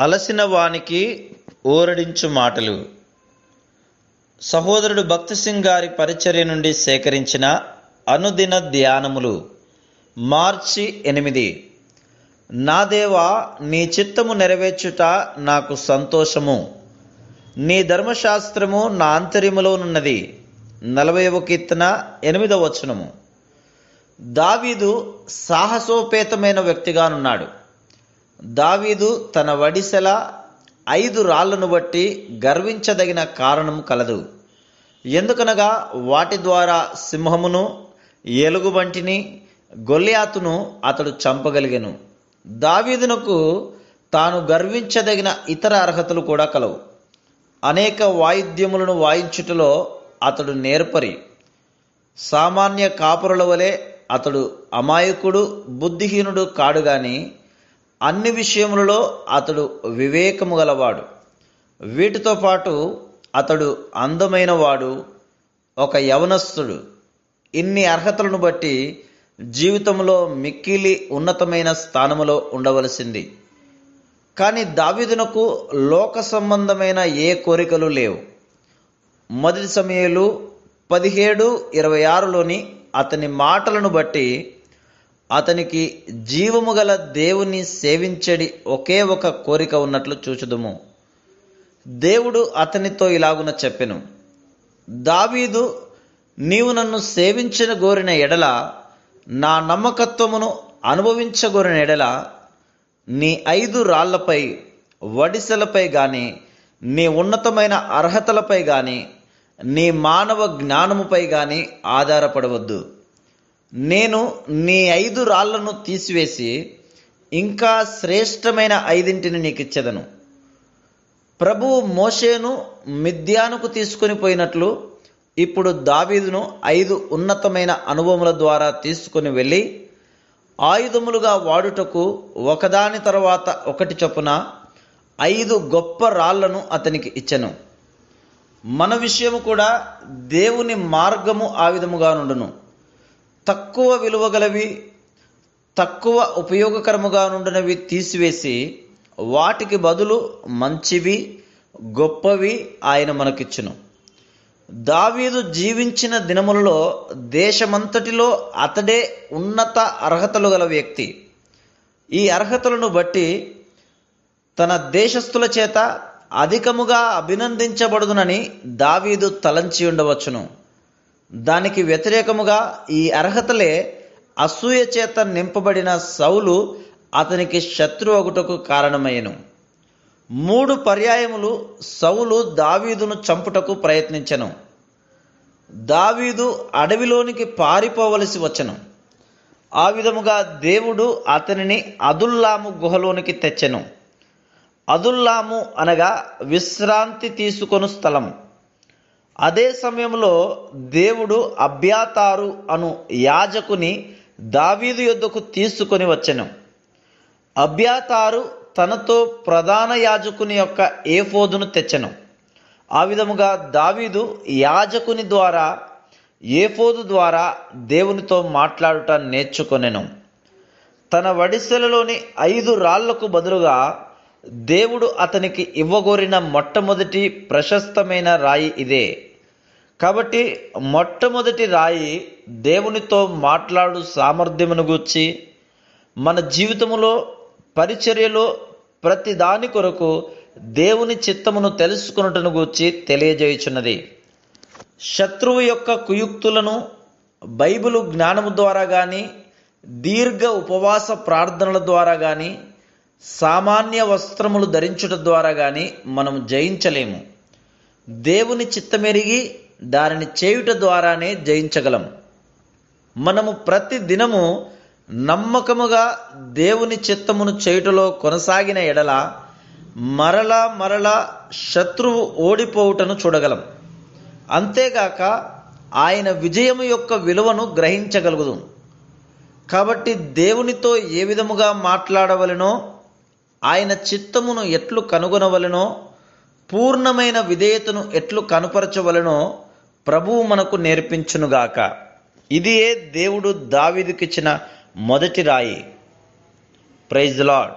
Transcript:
అలసిన వానికి ఊరడించు మాటలు. సహోదరుడు భక్తి సింగ్ గారి పరిచర్య నుండి సేకరించిన అనుదిన ధ్యానములు. మార్చి 8. నా దేవా, నీ చిత్తము నెరవేర్చుట నాకు సంతోషము. నీ ధర్మశాస్త్రము నా ఆంతర్యములోనున్నది. 40వ కీర్తన 8వ వచనము. దావీదు సాహసోపేతమైన వ్యక్తిగానున్నాడు. దావీదు తన వడిసెల 5 రాళ్లను బట్టి గర్వించదగిన కారణం కలదు. ఎందుకనగా వాటి ద్వారా సింహమును, ఎలుగుబంటిని, గొల్లియాతును అతడు చంపగలిగెను. దావీదునకు తాను గర్వించదగిన ఇతర అర్హతలు కూడా కలవు. అనేక వాయిద్యములను వాయించుటలో అతడు నేర్పరి. సామాన్య కాపురుల వలె అతడు అమాయకుడు, బుద్ధిహీనుడు కాడు గాని అన్ని విషయములలో అతడు వివేకము గలవాడు. వీటితో పాటు అతడు అందమైన వాడు, ఒక యవనస్తుడు. ఇన్ని అర్హతలను బట్టి జీవితంలో మిక్కిలి ఉన్నతమైన స్థానములో ఉండవలసింది. కానీ దావీదునకు లోక సంబంధమైన ఏ కోరికలు లేవు. 1 సమూయేలు 17:26లోని అతని మాటలను బట్టి అతనికి జీవము గల దేవుని సేవించడి ఒకే ఒక కోరిక ఉన్నట్లు చూచుదుము. దేవుడు అతనితో ఇలాగున చెప్పెను, దావీదు, నీవు నన్ను సేవించిన గోరిన ఎడల, నా నమ్మకత్వమును అనుభవించగోరిన ఎడల, నీ 5 రాళ్లపై, వడిసెలపై గాని, నీ ఉన్నతమైన అర్హతలపై గాని, నీ మానవ జ్ఞానముపై గాని ఆధారపడవద్దు. నేను నీ 5 రాళ్లను తీసివేసి ఇంకా శ్రేష్టమైన 5 నీకిచ్చెదను. ప్రభువు మోషేను మిద్యానుకు తీసుకొని పోయినట్లు ఇప్పుడు దావీదును 5 ఉన్నతమైన అనుభవముల ద్వారా తీసుకొని వెళ్ళి ఆయుధములుగా వాడుటకు ఒకదాని తర్వాత ఒకటి చొప్పున 5 గొప్ప రాళ్లను అతనికి ఇచ్చెను. మన విషయము కూడా దేవుని మార్గము ఆ విధముగా నుండును. తక్కువ విలువగలవి, తక్కువ ఉపయోగకరముగా నుండినవి తీసివేసి వాటికి బదులు మంచివి, గొప్పవి ఆయన మనకిచ్చును. దావీదు జీవించిన దినములలో దేశమంతటిలో అతడే ఉన్నత అర్హతలు గల వ్యక్తి. ఈ అర్హతలను బట్టి తన దేశస్థుల చేత అధికముగా అభినందించబడుదునని దావీదు తలంచి ఉండవచ్చును. దానికి వ్యతిరేకముగా ఈ అర్హతలే అసూయ చేత నింపబడిన సౌలు అతనికి శత్రువగుటకు కారణమయ్యెను. 3 పర్యాయములు సౌలు దావీదును చంపుటకు ప్రయత్నించెను. దావీదు అడవిలోనికి పారిపోవలసి వచ్చెను. ఆ విధముగా దేవుడు అతనిని అదుల్లాము గుహలోనికి తెచ్చెను. అదుల్లాము అనగా విశ్రాంతి తీసుకొను స్థలం. అదే సమయంలో దేవుడు అబ్యాతారు అను యాజకుని దావీదు యొద్దకు తీసుకొని వచ్చెను. అబ్యాతారు తనతో ప్రధాన యాజకుని యొక్క ఏఫోదును తెచ్చెను. ఆ విధముగా దావీదు యాజకుని ద్వారా, ఏఫోదు ద్వారా దేవునితో మాట్లాడుట నేర్చుకొనెను. తన వడిసెలలోని 5 రాళ్లకు బదులుగా దేవుడు అతనికి ఇవ్వగోరిన మొట్టమొదటి ప్రశస్తమైన రాయి ఇదే. కాబట్టి మొట్టమొదటి రాయి దేవునితో మాట్లాడు సామర్థ్యమును గూర్చి, మన జీవితములో, పరిచర్యలో ప్రతి దాని కొరకు దేవుని చిత్తమును తెలుసుకొనుటను గూర్చి తెలియజేయుచున్నది. శత్రువు యొక్క కుయుక్తులను బైబిలు జ్ఞానము ద్వారా గాని, దీర్ఘ ఉపవాస ప్రార్థనల ద్వారా గాని, సామాన్య వస్త్రములు ధరించుట ద్వారా గాని మనం జయించలేము. దేవుని చిత్తమెరిగి దానిని చేయుట ద్వారానే జయించగలం. మనము ప్రతి దినము నమ్మకముగా దేవుని చిత్తమును చేయుటలో కొనసాగిన ఎడల మరలా శత్రువు ఓడిపోవుటను చూడగలం. అంతేగాక ఆయన విజయము యొక్క విలువను గ్రహించగలుగుదు. కాబట్టి దేవునితో ఏ విధముగా మాట్లాడవలెనో, ఆయన చిత్తమును ఎట్లు కనుగొనవలెనో, పూర్ణమైన విధేయతను ఎట్లు కనుపరచవలెనో ప్రభువు మనకు నేర్పించునుగాక. ఇదియే దేవుడు దావీదుకిచ్చిన మొదటి రాయి. Praise the lord.